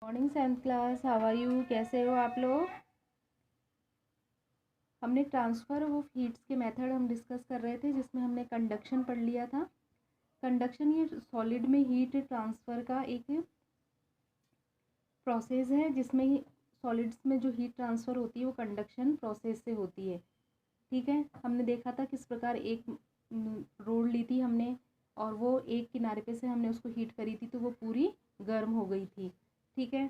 Morning 7th class, how are you? कैसे हो आप लोग? हमने ट्रांसफ़र ऑफ हीट्स के मेथड हम डिस्कस कर रहे थे, जिसमें हमने कंडक्शन पढ़ लिया था। कंडक्शन ये सॉलिड में हीट ट्रांसफ़र का एक प्रोसेस है, जिसमें सॉलिड्स में जो हीट ट्रांसफ़र होती है वो कंडक्शन प्रोसेस से होती है। ठीक है, हमने देखा था किस प्रकार एक रोड ली थी हमने, और वो एक किनारे पे से हमने उसको हीट करी थी तो वो पूरी गर्म हो गई थी। ठीक है,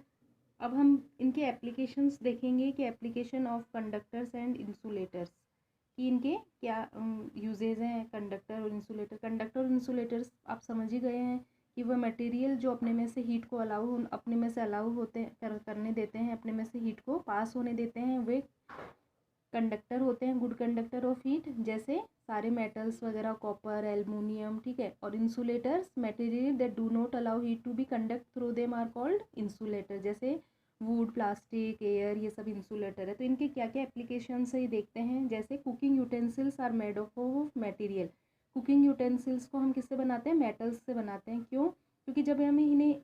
अब हम इनके एप्लीकेशंस देखेंगे कि application of conductors and insulators कि इनके क्या यूजेज हैं। कंडक्टर और इंसुलेटर, कंडक्टर और इंसुलेटर्स आप समझ ही गए हैं कि वह मटेरियल जो अपने में से हीट को अपने में से अलाउ होते करने देते हैं, अपने में से हीट को पास होने देते हैं, वे कंडक्टर होते हैं, गुड कंडक्टर ऑफ हीट, जैसे सारे मेटल्स वगैरह, कॉपर, एल्युमिनियम। ठीक है, और insulators material that do not allow heat to be conduct through them are called insulator, जैसे वुड, प्लास्टिक, एयर, ये सब इंसुलेटर है। तो इनके क्या क्या एप्लीकेशन है ये देखते हैं। जैसे cooking utensils are made of material. Cooking utensils को हम किससे बनाते हैं? मेटल्स से बनाते हैं। क्यों? क्योंकि जब हम इन्हें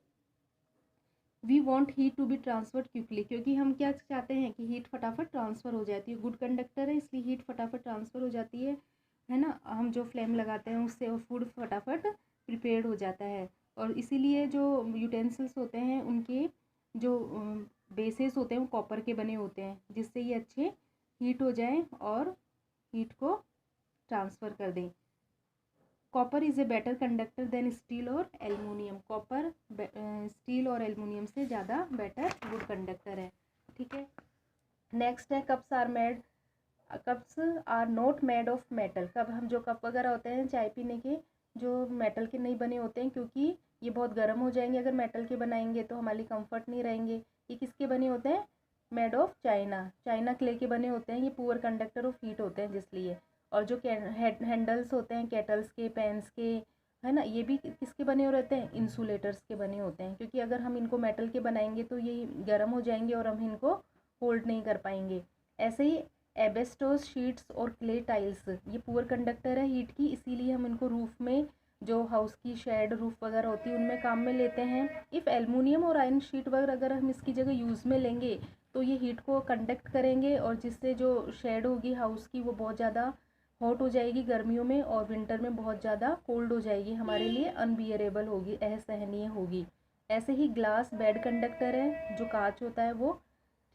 we want heat to be transferred quickly, क्योंकि हम क्या चाहते हैं कि हीट फटाफट ट्रांसफ़र हो जाती है। गुड कंडक्टर है इसलिए हीट फटाफट ट्रांसफ़र हो जाती है ना। हम जो फ्लेम लगाते हैं उससे फूड फटाफट प्रिपेयर्ड हो जाता है। और इसीलिए जो यूटेंसिल्स होते हैं उनके जो बेसेस होते हैं वो कॉपर के बने होते हैं, जिससे ये अच्छे हीट हो जाएं और हीट को ट्रांसफ़र कर दें। Copper is a better conductor than steel और एल्युमिनियम। कॉपर स्टील और एल्युमिनियम से ज़्यादा बेटर गुड कंडक्टर है। ठीक है, नेक्स्ट है cups are made. Cups are not made of metal. कब हम जो कप वगैरह होते हैं चाय पीने के, जो मेटल के नहीं बने होते हैं, क्योंकि ये बहुत गर्म हो जाएंगे अगर मेटल के बनाएंगे तो हमारे कंफर्ट नहीं रहेंगे। ये किसके बने होते हैं? मेड ऑफ चाइना क्ले के बने होते हैं। ये पुअर कंडक्टर ऑफ हीट होते हैं जिसलिए। और जो हैंडल्स होते हैं केटल्स के, पैंस के, है ना, ये भी किसके बने हो रहते हैं? इंसुलेटर्स के बने होते हैं, क्योंकि अगर हम इनको मेटल के बनाएंगे तो ये गर्म हो जाएंगे और हम इनको होल्ड नहीं कर पाएंगे। ऐसे ही एबेस्टोस शीट्स और क्ले टाइल्स, ये पुअर कंडक्टर है हीट की, इसीलिए हम इनको रूफ में, जो हाउस की शेड रूफ वगैरह होती है उनमें काम में लेते हैं। इफ़ एल्युमिनियम और आयरन शीट वगैरह अगर हम इसकी जगह यूज़ में लेंगे तो ये हीट को कंडक्ट करेंगे, और जिससे जो शेड होगी हाउस की वो बहुत ज़्यादा हॉट हो जाएगी गर्मियों में, और विंटर में बहुत ज़्यादा कोल्ड हो जाएगी, हमारे लिए अनबियरेबल होगी, असहनीय होगी। ऐसे ही ग्लास बेड कंडक्टर है, जो कांच होता है वो।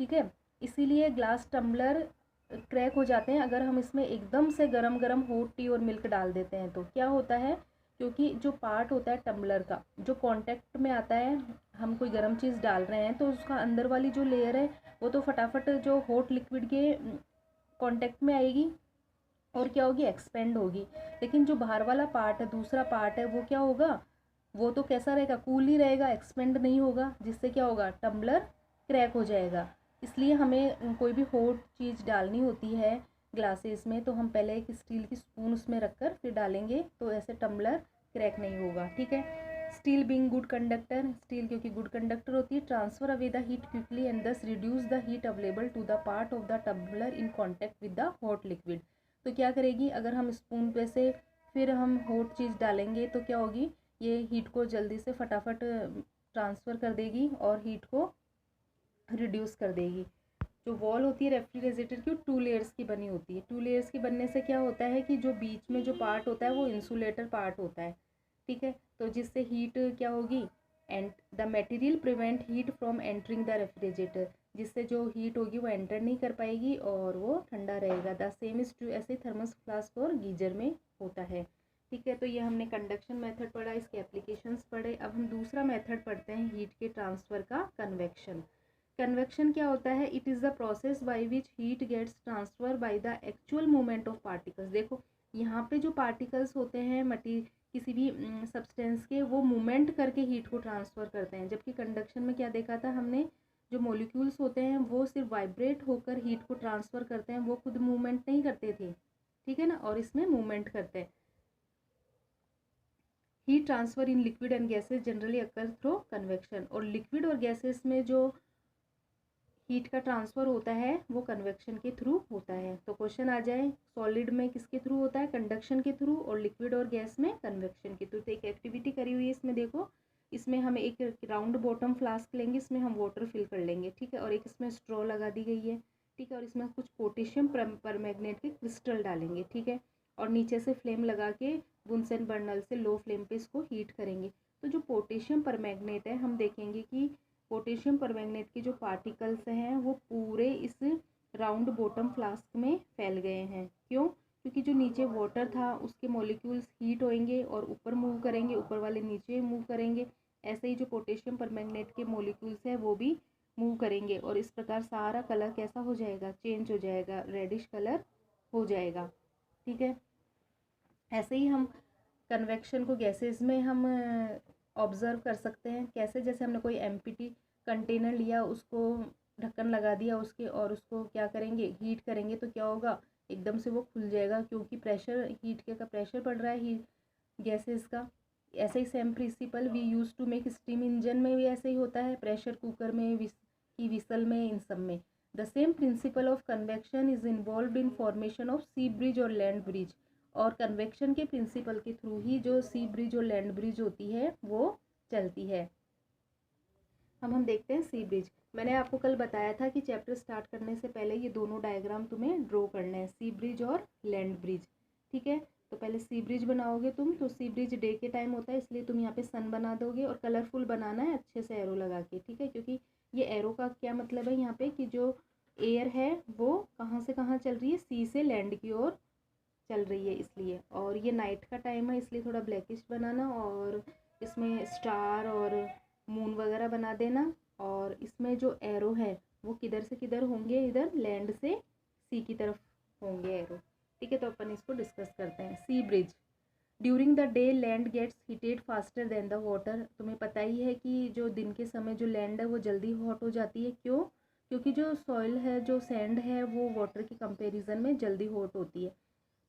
ठीक है, इसीलिए ग्लास टम्बलर क्रैक हो जाते हैं अगर हम इसमें एकदम से गरम गरम हॉट टी और मिल्क डाल देते हैं तो क्या होता है? क्योंकि जो पार्ट होता है टम्बलर का जो कांटेक्ट में आता है, हम कोई गर्म चीज़ डाल रहे हैं तो उसका अंदर वाली जो लेयर है वो तो फटाफट जो हॉट लिक्विड के कांटेक्ट में आएगी और क्या होगी? एक्सपेंड होगी। लेकिन जो बाहर वाला पार्ट है, दूसरा पार्ट है, वो क्या होगा? वो तो कैसा रहेगा? कूल ही रहेगा, एक्सपेंड नहीं होगा, जिससे क्या होगा? टम्बलर क्रैक हो जाएगा। इसलिए हमें कोई भी हॉट चीज़ डालनी होती है ग्लासेस में तो हम पहले एक स्टील की स्पून उसमें रखकर फिर डालेंगे, तो ऐसे टम्बलर क्रैक नहीं होगा। ठीक है, steel being good conductor, steel क्योंकि गुड कंडक्टर होती है, transfer away the heat quickly and thus reduce the heat available to the part of the tumbler in contact with the hot liquid. तो क्या करेगी? अगर हम स्पून पे से फिर हम हॉट चीज़ डालेंगे तो क्या होगी? ये हीट को जल्दी से फटाफट ट्रांसफ़र कर देगी और हीट को रिड्यूस कर देगी। जो वॉल होती है रेफ्रिजरेटर की, टू लेयर्स की बनी होती है। टू लेयर्स की बनने से क्या होता है कि जो बीच में जो पार्ट होता है वो इंसुलेटर पार्ट होता है। ठीक है, तो जिससे हीट क्या होगी? And the material prevent heat from entering the refrigerator, जिससे जो हीट होगी वो एंटर नहीं कर पाएगी और वो ठंडा रहेगा। द सेम इज ट्रू, ऐसे थर्मस फ्लास्क और गीजर में होता है। ठीक है, तो ये हमने कंडक्शन मेथड पढ़ा, इसके एप्लीकेशंस पढ़े। अब हम दूसरा मेथड पढ़ते हैं हीट के ट्रांसफ़र का, कन्वेक्शन। कन्वेक्शन क्या होता है? It is the process by which heat gets transfer by the actual movement of particles. देखो यहाँ पे जो पार्टिकल्स होते हैं किसी भी सब्सटेंस के, वो मूवमेंट करके हीट को ट्रांसफ़र करते हैं, जबकि कंडक्शन में क्या देखा था हमने? जो मॉलिक्यूल्स होते हैं वो सिर्फ वाइब्रेट होकर हीट को ट्रांसफ़र करते हैं, वो खुद मूवमेंट नहीं करते थे। ठीक है ना, और इसमें मूवमेंट करते हैं। Heat transfer in liquid and gases generally occur through convection, और लिक्विड और गैसेस में जो हीट का ट्रांसफ़र होता है वो कन्वेक्शन के थ्रू होता है। तो क्वेश्चन आ जाए, सॉलिड में किसके थ्रू होता है? कंडक्शन के थ्रू, और लिक्विड और गैस में कन्वेक्शन के थ्रू। तो एक एक्टिविटी करी हुई है इसमें, देखो इसमें हम एक राउंड बॉटम फ्लास्क लेंगे, इसमें हम वाटर फिल कर लेंगे, ठीक है। और एक इसमें स्ट्रॉ लगा दी गई है, ठीक है। और इसमें कुछ पोटेशियम परमैंगनेट के क्रिस्टल डालेंगे, ठीक है। और नीचे से फ्लेम लगा के बुनसेन बर्नल से लो फ्लेम पे इसको हीट करेंगे। तो जो पोटेशियम परमैंगनेट है, हम देखेंगे कि पोटेशियम परमैंगनेट के जो पार्टिकल्स हैं वो पूरे इस राउंड बॉटम फ्लास्क में फैल गए हैं। क्यों? क्योंकि जो नीचे वाटर था उसके मॉलिक्यूल्स हीट होंगे और ऊपर मूव करेंगे, ऊपर वाले नीचे मूव करेंगे। ऐसे ही जो पोटेशियम परमैंगनेट के मॉलिक्यूल्स हैं वो भी मूव करेंगे और इस प्रकार सारा कलर कैसा हो जाएगा, चेंज हो जाएगा, रेडिश कलर हो जाएगा, ठीक है। ऐसे ही हम कन्वेक्शन को गैसेस में हम ऑब्ज़र्व कर सकते हैं। कैसे? जैसे हमने कोई एम्प्टी कंटेनर लिया, उसको ढक्कन लगा दिया उसके, और उसको क्या करेंगे, हीट करेंगे, तो क्या होगा, एकदम से वो खुल जाएगा, क्योंकि प्रेशर, हीट का प्रेशर पड़ रहा है हीट गैसेस का। ऐसे ही same principle we use to make steam engine में भी ऐसे ही होता है, प्रेशर कुकर में, विसल में, इन सब में। The same principle of convection is involve in formation of sea breeze और लैंड ब्रिज। और कन्वेक्शन के प्रिंसिपल के थ्रू ही जो सी ब्रिज और लैंड ब्रिज होती है वो चलती है। अब हम देखते हैं सी ब्रिज। मैंने आपको कल बताया था कि चैप्टर स्टार्ट करने से पहले ये दोनों डायग्राम तुम्हें ड्रॉ करना है, सी ब्रिज और लैंड ब्रिज, ठीक है। तो पहले सी ब्रिज बनाओगे तुम, तो सी ब्रिज डे के टाइम होता है, इसलिए तुम यहाँ पे सन बना दोगे और कलरफुल बनाना है अच्छे से एरो लगा के, ठीक है। क्योंकि ये एरो का क्या मतलब है यहाँ पे, कि जो एयर है वो कहाँ से कहाँ चल रही है, सी से लैंड की ओर चल रही है, इसलिए। और ये नाइट का टाइम है, इसलिए थोड़ा ब्लैकिश बनाना, और इसमें स्टार और मून वगैरह बना देना। और इसमें जो एरो है वो किधर से किधर होंगे, इधर लैंड से सी की तरफ होंगे एरो, ठीक है। तो अपन इसको डिस्कस करते हैं। Sea breeze. During the day land gets heated faster than the water. तुम्हें पता ही है कि जो दिन के समय जो लैंड है वो जल्दी हॉट हो जाती है। क्यों? क्योंकि जो सॉइल है, जो सैंड है, वो वाटर के कंपैरिजन में जल्दी हॉट होती है।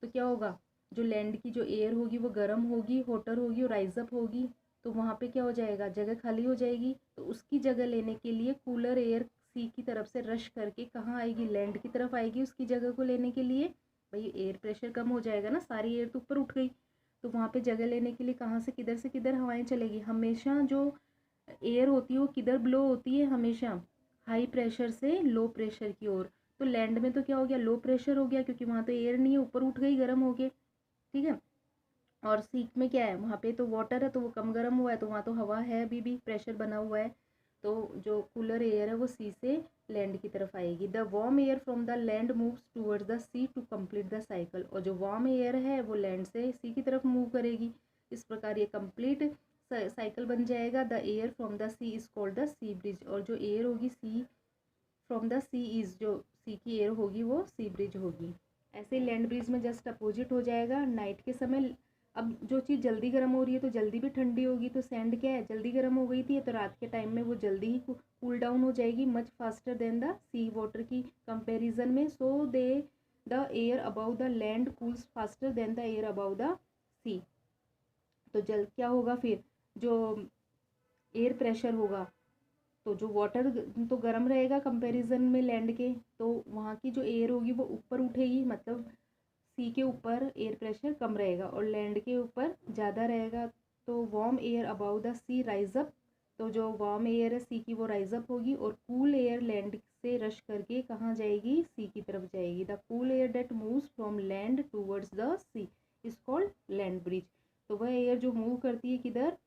तो क्या होगा, जो लैंड की जो एयर होगी वो गर्म होगी, हॉटर होगी और राइजअप होगी। तो वहाँ पे क्या हो जाएगा, जगह खाली हो जाएगी। तो उसकी जगह लेने के लिए कूलर एयर सी की तरफ से रश करके कहाँ आएगी, लैंड की तरफ आएगी उसकी जगह को लेने के लिए। भाई एयर प्रेशर कम हो जाएगा ना, सारी एयर तो ऊपर उठ गई। तो वहाँ पे जगह लेने के लिए कहाँ से किधर हवाएं चलेगी। हमेशा जो एयर होती है वो किधर ब्लो होती है, हमेशा हाई प्रेशर से लो प्रेशर की ओर। तो लैंड में तो क्या हो गया, लो प्रेशर हो गया, क्योंकि वहाँ तो एयर नहीं है, ऊपर उठ गई, गर्म हो गए, ठीक है। और सीक में क्या है, वहाँ पे तो वाटर है, तो वो कम गर्म हुआ है, तो वहाँ तो हवा है, अभी भी प्रेशर बना हुआ है। तो जो कूलर एयर है वो सी से लैंड की तरफ आएगी। The warm air from the land moves towards the sea to complete the cycle. और जो वार्म एयर है वो लैंड से सी की तरफ मूव करेगी। इस प्रकार ये कंप्लीट साइकिल बन जाएगा। The air from the sea is called the sea breeze. और जो एयर होगी sea from the sea is, जो सी की एयर होगी वो सी ब्रिज होगी। ऐसे ही लैंड ब्रिज में जस्ट अपोजिट हो जाएगा। नाइट के समय अब जो चीज़ जल्दी गर्म हो रही है तो जल्दी भी ठंडी होगी। तो सैंड क्या है, जल्दी गर्म हो गई थी, तो रात के टाइम में वो जल्दी ही कूल डाउन हो जाएगी, much faster than the sea water की कंपैरिजन में। So they the air above the land cools faster than the air above the sea. तो जल क्या होगा फिर, जो एयर प्रेशर होगा, तो जो वाटर तो गर्म रहेगा कंपैरिजन में लैंड के, तो वहाँ की जो एयर होगी वो ऊपर उठेगी, मतलब सी के ऊपर एयर प्रेशर कम रहेगा और लैंड के ऊपर ज़्यादा रहेगा। तो warm air above the sea rise up. तो जो वार्म एयर है सी की वो राइज अप होगी, और कूल एयर लैंड से रश करके कहाँ जाएगी, सी की तरफ जाएगी। The cool air that moves from land towards the sea is called land breeze. तो वह एयर जो मूव करती है किधर,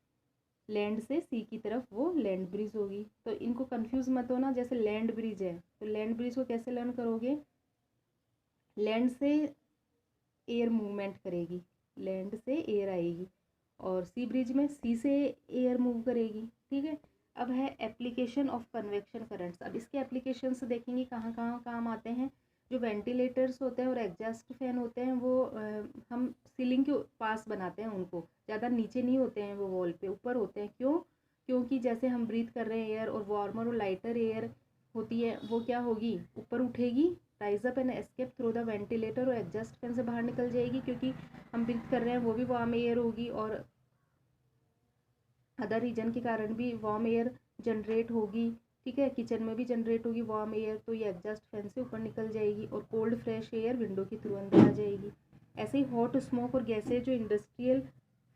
लैंड से सी की तरफ, वो लैंड ब्रिज होगी। तो इनको कंफ्यूज मत होना। जैसे लैंड ब्रिज है तो लैंड ब्रिज को कैसे लर्न करोगे, लैंड से एयर मूवमेंट करेगी, लैंड से एयर आएगी, और सी ब्रिज में सी से एयर मूव करेगी, ठीक है। अब है एप्लीकेशन ऑफ कन्वेक्शन करंट्स। अब इसके एप्लीकेशंस देखेंगे कहाँ कहाँ काम आते हैं। जो वेंटिलेटर्स होते हैं और एग्जॉस्ट फैन होते हैं वो हम सीलिंग के पास बनाते हैं उनको, ज़्यादा नीचे नहीं होते हैं, वो वॉल पे ऊपर होते हैं। क्यों? क्योंकि जैसे हम ब्रीथ कर रहे हैं एयर, और वार्मर और लाइटर एयर होती है, वो क्या होगी, ऊपर उठेगी, rise up and escape through the ventilator, और एग्जॉस्ट फैन से बाहर निकल जाएगी, क्योंकि हम ब्रीथ कर रहे हैं वो भी वार्म एयर होगी, और अदर रीजन के कारण भी वार्म एयर जनरेट होगी, ठीक है। किचन में भी जनरेट होगी वार्म एयर, तो ये एग्जॉस्ट फैन से ऊपर निकल जाएगी, और कोल्ड फ्रेश एयर विंडो के थ्रू अंदर आ जाएगी। ऐसे ही हॉट स्मोक और गैसें जो इंडस्ट्रियल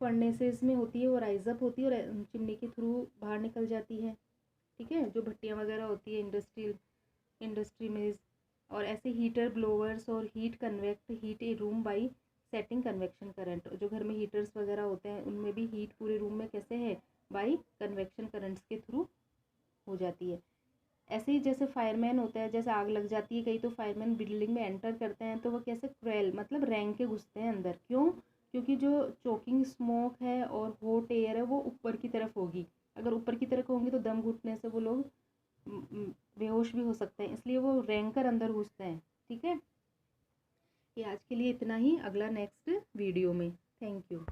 फर्नेसेस में होती है वो राइज अप होती है और चिमनी के थ्रू बाहर निकल जाती है। ठीक है, जो भट्टियाँ वगैरह होती है इंडस्ट्री में। और ऐसे हीटर ब्लोअर्स और heat convect heat A room by setting convection current. जो घर में हीटर्स वगैरह होते हैं उनमें भी हीट पूरे रूम में कैसे है, बाई कन्वेक्शन करंट्स के थ्रू हो जाती है। ऐसे ही जैसे फायरमैन होता है, जैसे आग लग जाती है कहीं तो फायरमैन बिल्डिंग में एंटर करते हैं तो वो कैसे क्रेल मतलब रैंक के घुसते हैं अंदर। क्यों? क्योंकि जो चोकिंग स्मोक है और हॉट एयर है वो ऊपर की तरफ होगी। अगर ऊपर की तरफ होंगी तो दम घुटने से वो लोग बेहोश भी हो सकते हैं, इसलिए वो रैंक कर अंदर घुसते हैं। ठीक है, ये आज के लिए इतना ही, अगला नेक्स्ट वीडियो में। Thank you.